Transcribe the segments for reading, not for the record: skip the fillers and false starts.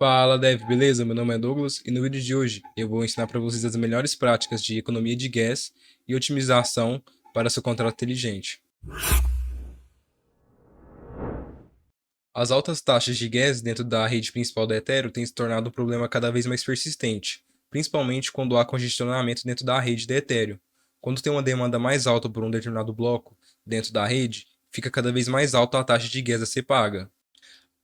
Fala, Dev, beleza? Meu nome é Douglas e no vídeo de hoje eu vou ensinar para vocês as melhores práticas de economia de gás e otimização para seu contrato inteligente. As altas taxas de gás dentro da rede principal da Ethereum têm se tornado um problema cada vez mais persistente, principalmente quando há congestionamento dentro da rede da Ethereum. Quando tem uma demanda mais alta por um determinado bloco dentro da rede, fica cada vez mais alta a taxa de gás a ser paga.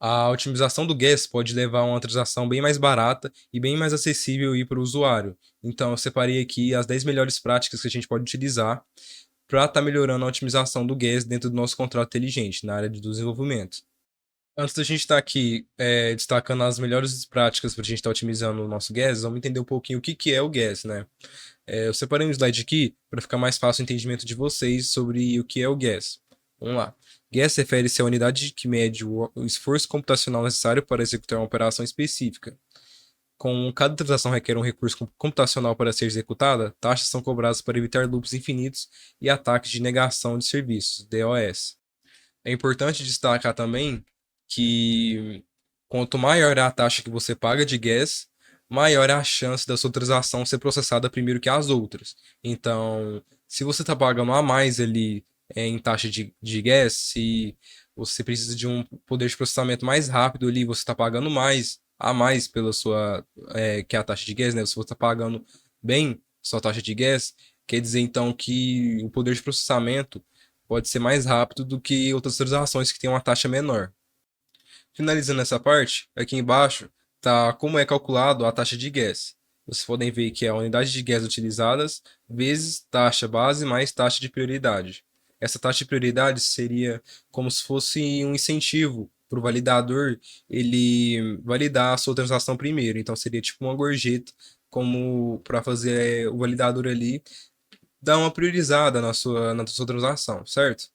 A otimização do gas pode levar a uma transação bem mais barata e bem mais acessível para o usuário. Então, eu separei aqui as 10 melhores práticas que a gente pode utilizar para estar melhorando a otimização do gas dentro do nosso contrato inteligente, na área de desenvolvimento. Antes da gente estar aqui destacando as melhores práticas para a gente estar otimizando o nosso gas, vamos entender um pouquinho o que é o gas, né? Eu separei um slide aqui para ficar mais fácil o entendimento de vocês sobre o que é o gas. Vamos lá. Gas refere-se à unidade que mede o esforço computacional necessário para executar uma operação específica. Com cada transação requer um recurso computacional para ser executada, taxas são cobradas para evitar loops infinitos e ataques de negação de serviços, DOS. É importante destacar também que quanto maior é a taxa que você paga de gas, maior é a chance da sua transação ser processada primeiro que as outras. Então, se você está pagando a mais ali em taxa de gas, se você precisa de um poder de processamento mais rápido ali, você está pagando mais a mais pela sua que é a taxa de gas, né? Se você está pagando bem sua taxa de gas, quer dizer então que o poder de processamento pode ser mais rápido do que outras transações que têm uma taxa menor. Finalizando essa parte, aqui embaixo está como é calculado a taxa de gas. Vocês podem ver que é a unidade de gas utilizadas vezes taxa base mais taxa de prioridade. Essa taxa de prioridade seria como se fosse um incentivo para o validador ele validar a sua transação primeiro. Então seria tipo uma gorjeta como para fazer o validador ali dar uma priorizada na sua transação, certo?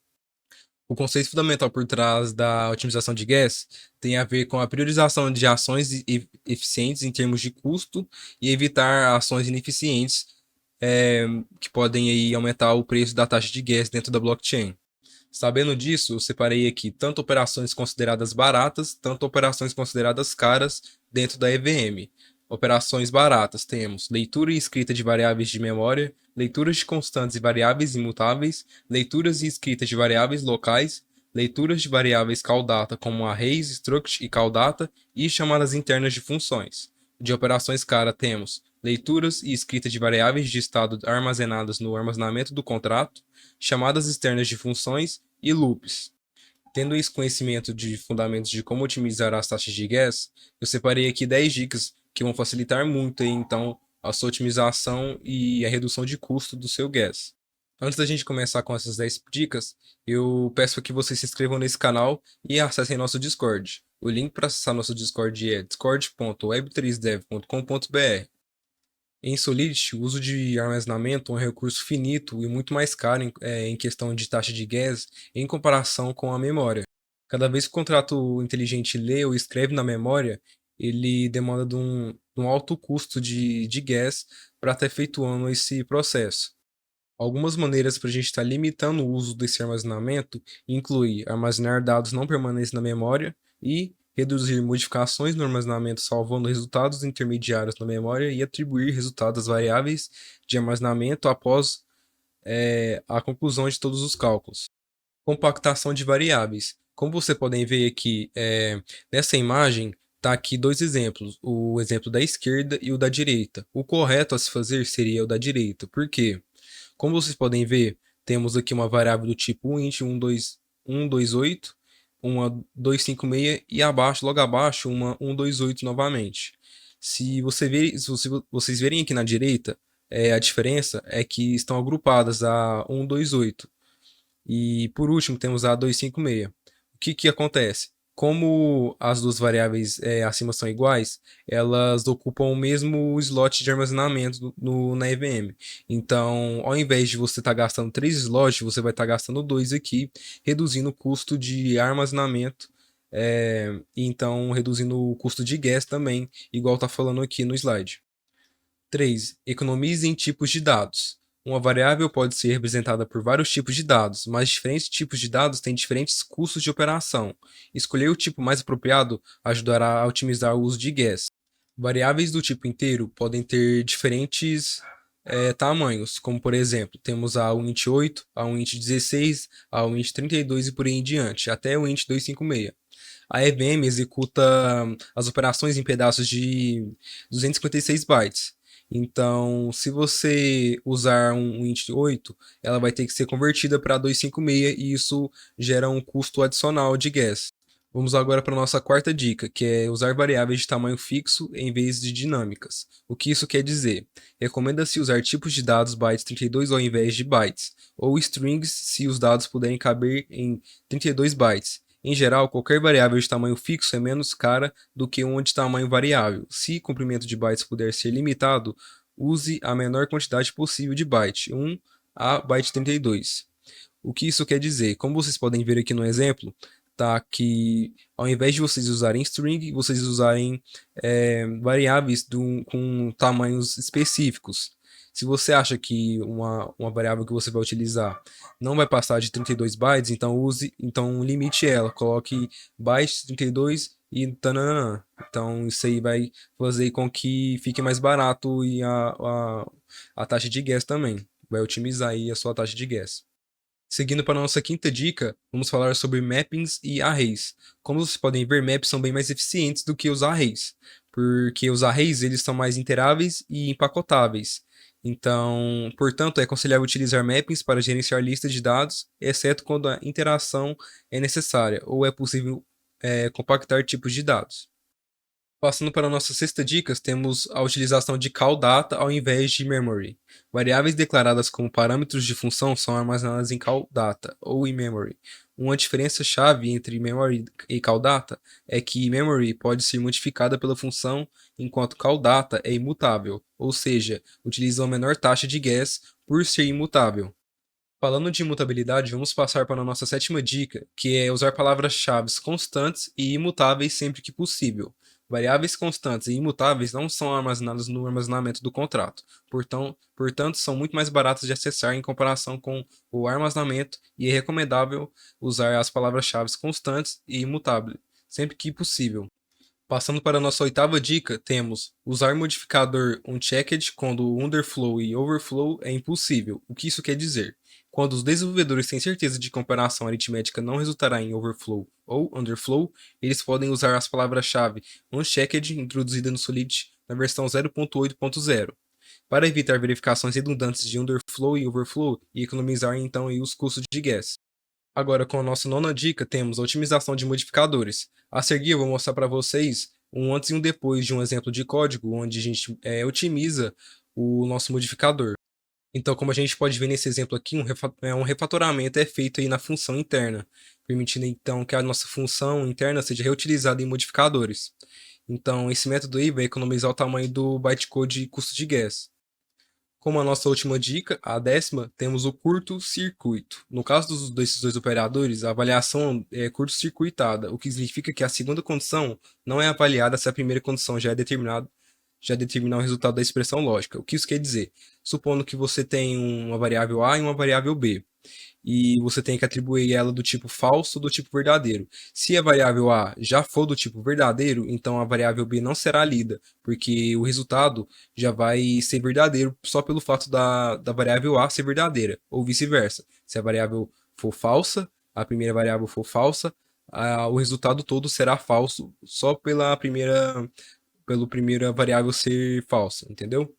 O conceito fundamental por trás da otimização de gas tem a ver com a priorização de ações eficientes em termos de custo e evitar ações ineficientes que podem aí aumentar o preço da taxa de gas dentro da blockchain. Sabendo disso, eu separei aqui tanto operações consideradas baratas, tanto operações consideradas caras dentro da EVM. Operações baratas temos leitura e escrita de variáveis de memória, leituras de constantes e variáveis imutáveis, leituras e escrita de variáveis locais, leituras de variáveis call-data como arrays, struct e call-data e chamadas internas de funções. De operações caras temos leituras e escrita de variáveis de estado armazenadas no armazenamento do contrato, chamadas externas de funções e loops. Tendo esse conhecimento de fundamentos de como otimizar as taxas de gas, eu separei aqui 10 dicas que vão facilitar muito aí, então a sua otimização e a redução de custo do seu gas. Antes da gente começar com essas 10 dicas, eu peço que vocês se inscrevam nesse canal e acessem nosso Discord. O link para acessar nosso Discord é discord.web3dev.com.br. Em Solidity, o uso de armazenamento é um recurso finito e muito mais caro em questão de taxa de gas em comparação com a memória. Cada vez que o contrato inteligente lê ou escreve na memória, ele demanda de um alto custo de gas para estar efetuando esse processo. Algumas maneiras para a gente estar limitando o uso desse armazenamento inclui armazenar dados não permanentes na memória e reduzir modificações no armazenamento salvando resultados intermediários na memória e atribuir resultados às variáveis de armazenamento após a conclusão de todos os cálculos. Compactação de variáveis. Como vocês podem ver aqui nessa imagem, está aqui dois exemplos, o exemplo da esquerda e o da direita. O correto a se fazer seria o da direita. Por quê? Como vocês podem ver, temos aqui uma variável do tipo int 128, uma 256 e abaixo, logo abaixo, uma 128 novamente. Se vocês verem aqui na direita, a diferença é que estão agrupadas a 128. E por último, temos a 256. O que acontece? Como as duas variáveis acima são iguais, elas ocupam o mesmo slot de armazenamento na EVM. Então, ao invés de você estar gastando 3 slots, você vai estar gastando 2 aqui, reduzindo o custo de armazenamento, e então reduzindo o custo de gas também, igual está falando aqui no slide. 3. Economize em tipos de dados. Uma variável pode ser representada por vários tipos de dados, mas diferentes tipos de dados têm diferentes custos de operação. Escolher o tipo mais apropriado ajudará a otimizar o uso de guess. Variáveis do tipo inteiro podem ter diferentes tamanhos, como por exemplo, temos a int8, a int16, a int32 e por aí em diante, até o int256. A EVM executa as operações em pedaços de 256 bytes. Então, se você usar um int8, ela vai ter que ser convertida para 256 e isso gera um custo adicional de gas. Vamos agora para a nossa quarta dica, que é usar variáveis de tamanho fixo em vez de dinâmicas. O que isso quer dizer? Recomenda-se usar tipos de dados bytes 32 ao invés de bytes, ou strings se os dados puderem caber em 32 bytes. Em geral, qualquer variável de tamanho fixo é menos cara do que uma de tamanho variável. Se o comprimento de bytes puder ser limitado, use a menor quantidade possível de byte, 1 a byte 32. O que isso quer dizer? Como vocês podem ver aqui no exemplo, tá que ao invés de vocês usarem string, vocês usarem variáveis com tamanhos específicos. Se você acha que uma variável que você vai utilizar não vai passar de 32 bytes, então limite ela, coloque bytes 32 e tananã. Então isso aí vai fazer com que fique mais barato e a taxa de gas também. Vai otimizar aí a sua taxa de gas. Seguindo para a nossa quinta dica, vamos falar sobre mappings e arrays. Como vocês podem ver, maps são bem mais eficientes do que os arrays, porque os arrays eles são mais interáveis e empacotáveis. Então, portanto, é aconselhável utilizar mappings para gerenciar listas de dados, exceto quando a interação é necessária ou é possível compactar tipos de dados. Passando para a nossa sexta dica, temos a utilização de call data ao invés de memory. Variáveis declaradas como parâmetros de função são armazenadas em call data ou em memory. Uma diferença-chave entre memory e call data é que memory pode ser modificada pela função, enquanto call data é imutável, ou seja, utiliza uma menor taxa de gas por ser imutável. Falando de imutabilidade, vamos passar para a nossa sétima dica, que é usar palavras-chave constantes e imutáveis sempre que possível. Variáveis constantes e imutáveis não são armazenadas no armazenamento do contrato, portanto, são muito mais baratas de acessar em comparação com o armazenamento e é recomendável usar as palavras-chave constantes e imutáveis sempre que possível. Passando para a nossa oitava dica, temos usar modificador unchecked quando underflow e overflow é impossível. O que isso quer dizer? Quando os desenvolvedores têm certeza de que a operação aritmética não resultará em overflow ou underflow, eles podem usar as palavras-chave unchecked introduzida no Solidity na versão 0.8.0 para evitar verificações redundantes de underflow e overflow e economizar então aí os custos de gas. Agora, com a nossa nona dica, temos a otimização de modificadores. A seguir, eu vou mostrar para vocês um antes e um depois de um exemplo de código onde a gente otimiza o nosso modificador. Então, como a gente pode ver nesse exemplo aqui, um refatoramento é feito aí na função interna, permitindo então que a nossa função interna seja reutilizada em modificadores. Então, esse método aí vai economizar o tamanho do bytecode e custo de gas. Como a nossa última dica, a décima, temos o curto-circuito. No caso desses dois operadores, a avaliação é curto-circuitada, o que significa que a segunda condição não é avaliada se a primeira condição já determinar o resultado da expressão lógica. O que isso quer dizer? Supondo que você tem uma variável A e uma variável B, e você tem que atribuir ela do tipo falso ou do tipo verdadeiro. Se a variável A já for do tipo verdadeiro, então a variável B não será lida, porque o resultado já vai ser verdadeiro só pelo fato da variável A ser verdadeira, ou vice-versa. Se a variável for falsa, a primeira variável for falsa, o resultado todo será falso só pela primeira variável ser falsa, entendeu?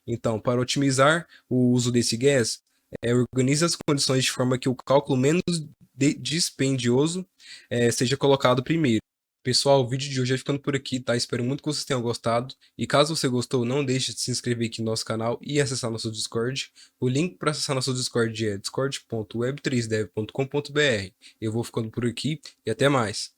Então, para otimizar o uso desse gas, organize as condições de forma que o cálculo menos dispendioso seja colocado primeiro. Pessoal, o vídeo de hoje vai ficando por aqui, tá? Espero muito que vocês tenham gostado. E caso você gostou, não deixe de se inscrever aqui no nosso canal e acessar nosso Discord. O link para acessar nosso Discord é discord.web3dev.com.br. Eu vou ficando por aqui e até mais.